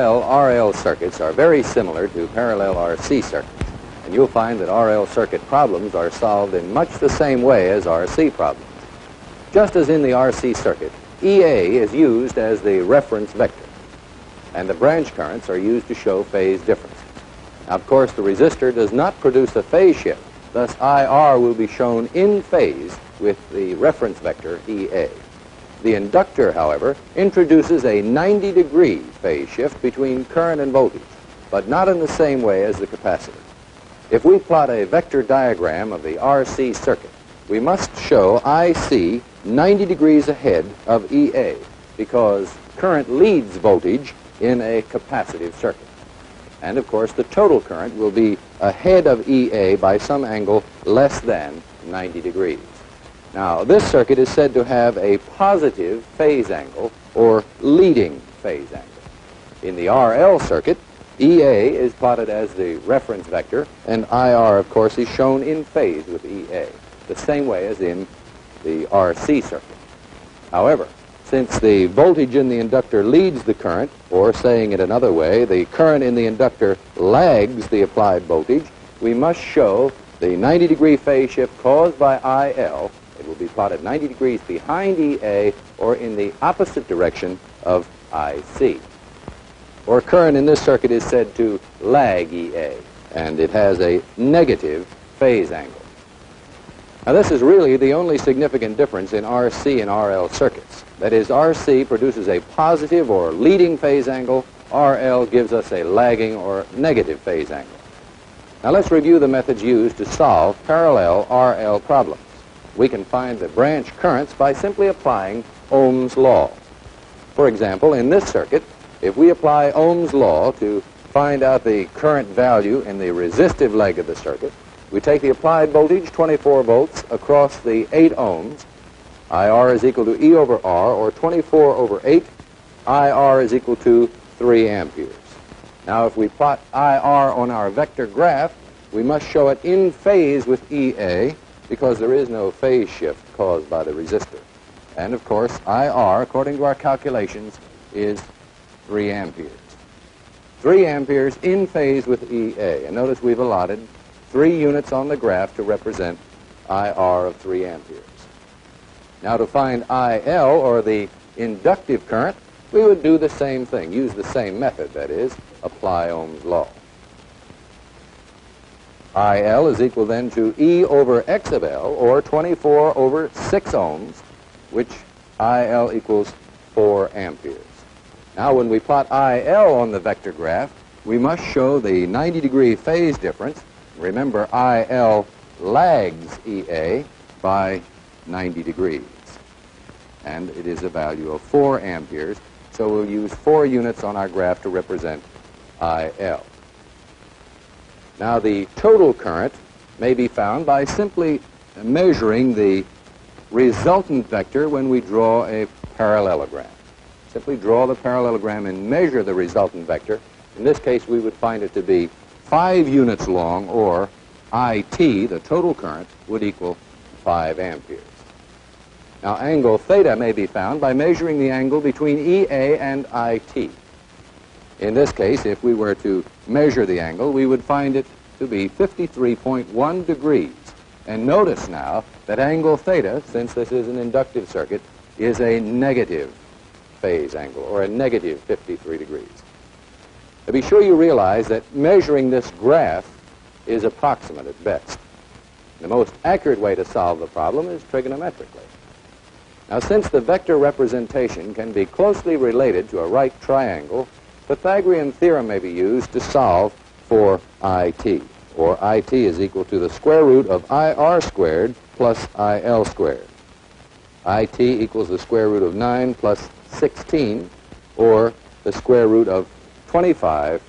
parallel RL circuits are very similar to parallel RC circuits, and you'll find that RL circuit problems are solved in much the same way as RC problems. Just as in the RC circuit, EA is used as the reference vector, and the branch currents are used to show phase differences. Now, of course, the resistor does not produce a phase shift, thus IR will be shown in phase with the reference vector EA. The inductor, however, introduces a 90-degree phase shift between current and voltage, but not in the same way as the capacitor. If we plot a vector diagram of the RC circuit, we must show IC 90 degrees ahead of EA, because current leads voltage in a capacitive circuit. And of course, the total current will be ahead of EA by some angle less than 90 degrees. Now, this circuit is said to have a positive phase angle, or leading phase angle. In the RL circuit, EA is plotted as the reference vector, and IR, of course, is shown in phase with EA, the same way as in the RC circuit. However, since the voltage in the inductor leads the current, or saying it another way, the current in the inductor lags the applied voltage, we must show the 90-degree phase shift caused by IL. It will be plotted 90 degrees behind EA, or in the opposite direction of IC. Or current in this circuit is said to lag EA, and it has a negative phase angle. Now, this is really the only significant difference in RC and RL circuits. That is, RC produces a positive or leading phase angle, RL gives us a lagging or negative phase angle. Now, let's review the methods used to solve parallel RL problems. We can find the branch currents by simply applying Ohm's law. For example, in this circuit, if we apply Ohm's law to find out the current value in the resistive leg of the circuit, we take the applied voltage, 24 volts, across the 8 ohms. IR is equal to E over R, or 24 over 8. IR is equal to 3 amperes. Now, if we plot IR on our vector graph, we must show it in phase with EA, because there is no phase shift caused by the resistor. And, of course, IR, according to our calculations, is 3 amperes. 3 amperes in phase with EA. And notice we've allotted 3 units on the graph to represent IR of 3 amperes. Now, to find IL, or the inductive current, we would do the same thing, use the same method, that is, apply Ohm's law. IL is equal then to E over X of L, or 24 over 6 ohms, which IL equals 4 amperes. Now, when we plot IL on the vector graph, we must show the 90-degree phase difference. Remember, IL lags EA by 90 degrees, and it is a value of 4 amperes, so we'll use 4 units on our graph to represent IL. Now, the total current may be found by simply measuring the resultant vector when we draw a parallelogram. Simply draw the parallelogram and measure the resultant vector. In this case, we would find it to be 5 units long, or IT, the total current, would equal 5 amperes. Now, angle theta may be found by measuring the angle between EA and IT. In this case, if we were to measure the angle, we would find it to be 53.1 degrees. And notice now that angle theta, since this is an inductive circuit, is a negative phase angle, or a negative 53 degrees. To be sure you realize that measuring this graph is approximate at best. The most accurate way to solve the problem is trigonometrically. Now, since the vector representation can be closely related to a right triangle, Pythagorean theorem may be used to solve for IT, or IT is equal to the square root of IR squared plus IL squared. IT equals the square root of 9 plus 16, or the square root of 25,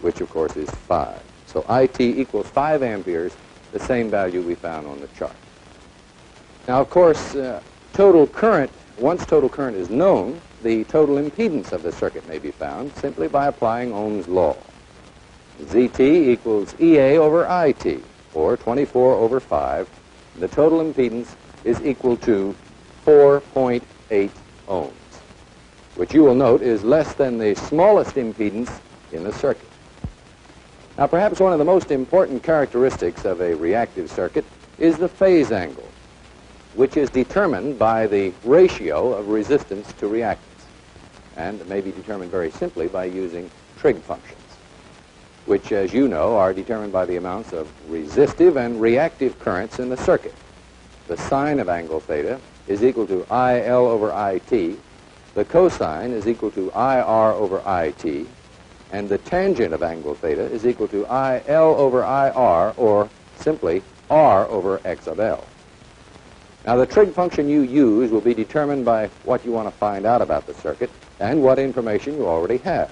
which of course is 5. So IT equals 5 amperes, the same value we found on the chart. Now, of course, total current, once total current is known, the total impedance of the circuit may be found simply by applying Ohm's law. ZT equals EA over IT, or 24 over 5. The total impedance is equal to 4.8 ohms. which you will note is less than the smallest impedance in the circuit. Now, perhaps one of the most important characteristics of a reactive circuit is the phase angle, which is determined by the ratio of resistance to reactance, and may be determined very simply by using trig functions, which, as you know, are determined by the amounts of resistive and reactive currents in the circuit. The sine of angle theta is equal to IL over IT, the cosine is equal to IR over IT, and the tangent of angle theta is equal to IL over IR, or simply R over X of L. Now, the trig function you use will be determined by what you want to find out about the circuit and what information you already have.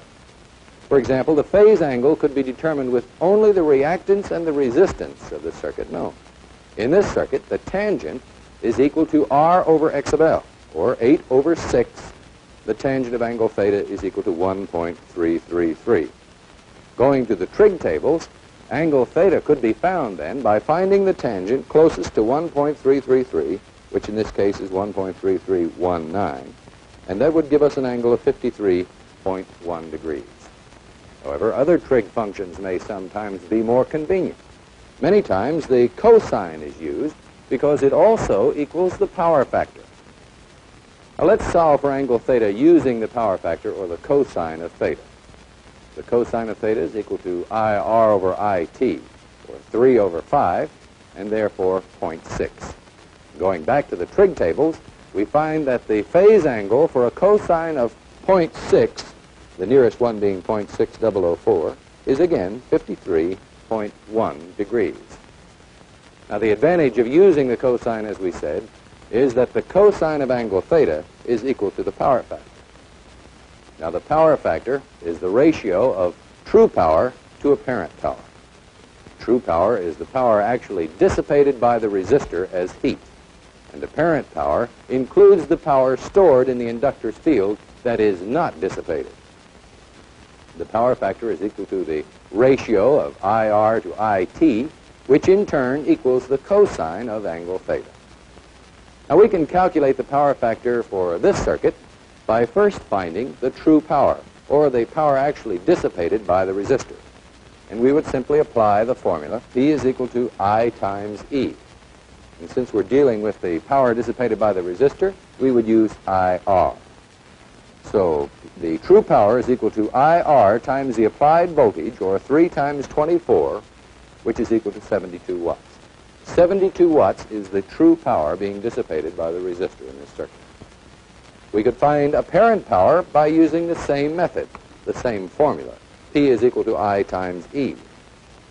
For example, the phase angle could be determined with only the reactance and the resistance of the circuit known. In this circuit, the tangent is equal to R over X of L, or 8 over 6. The tangent of angle theta is equal to 1.333. Going to the trig tables, angle theta could be found then by finding the tangent closest to 1.333, which in this case is 1.3319, and that would give us an angle of 53.1 degrees. However, other trig functions may sometimes be more convenient. Many times the cosine is used because it also equals the power factor. Now, let's solve for angle theta using the power factor, or the cosine of theta. The cosine of theta is equal to IR over IT, or 3 over 5, and therefore 0.6. Going back to the trig tables, we find that the phase angle for a cosine of 0.6, the nearest one being 0.6004, is again 53.1 degrees. Now, the advantage of using the cosine, as we said, is that the cosine of angle theta is equal to the power factor. Now, the power factor is the ratio of true power to apparent power. True power is the power actually dissipated by the resistor as heat, and apparent power includes the power stored in the inductor's field that is not dissipated. The power factor is equal to the ratio of IR to IT, which in turn equals the cosine of angle theta. Now, we can calculate the power factor for this circuit by first finding the true power, or the power actually dissipated by the resistor. And we would simply apply the formula, P is equal to I times E. And since we're dealing with the power dissipated by the resistor, we would use IR. So the true power is equal to IR times the applied voltage, or 3 times 24, which is equal to 72 watts. 72 watts is the true power being dissipated by the resistor in this circuit. We could find apparent power by using the same method, the same formula. P is equal to I times E.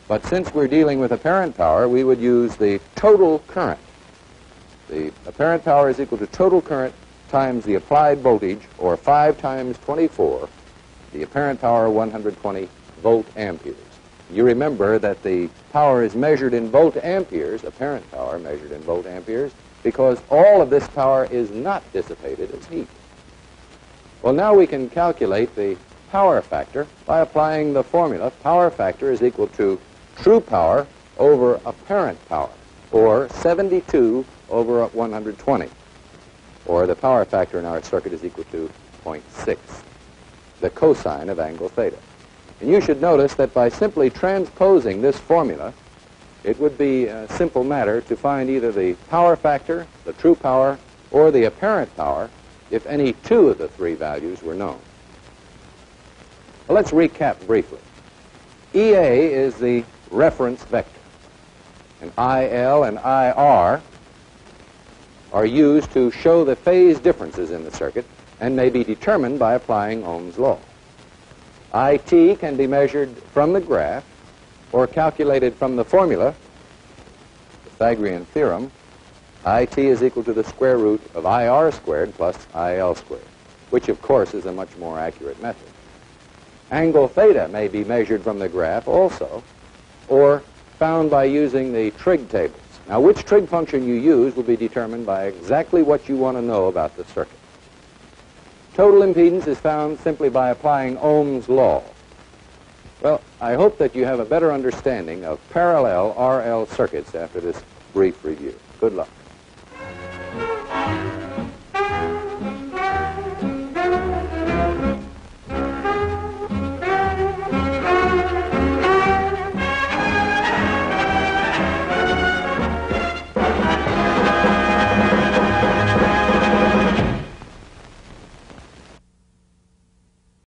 But since we're dealing with apparent power, we would use the total current. The apparent power is equal to total current times the applied voltage, or 5 times 24, the apparent power 120 volt amperes. You remember that the power is measured in volt amperes, apparent power measured in volt amperes, because all of this power is not dissipated as heat. Well, now we can calculate the power factor by applying the formula. Power factor is equal to true power over apparent power, or 72 over 120, or the power factor in our circuit is equal to 0.6, the cosine of angle theta. And you should notice that by simply transposing this formula, it would be a simple matter to find either the power factor, the true power, or the apparent power if any two of the three values were known. Well, let's recap briefly. EA is the reference vector, and IL and IR are used to show the phase differences in the circuit and may be determined by applying Ohm's law. IT can be measured from the graph or calculated from the formula, the Pythagorean theorem. IT is equal to the square root of IR squared plus IL squared, which of course is a much more accurate method. Angle theta may be measured from the graph also, or found by using the trig tables. Now, which trig function you use will be determined by exactly what you want to know about the circuit. Total impedance is found simply by applying Ohm's law. Well, I hope that you have a better understanding of parallel RL circuits after this brief review. Good luck.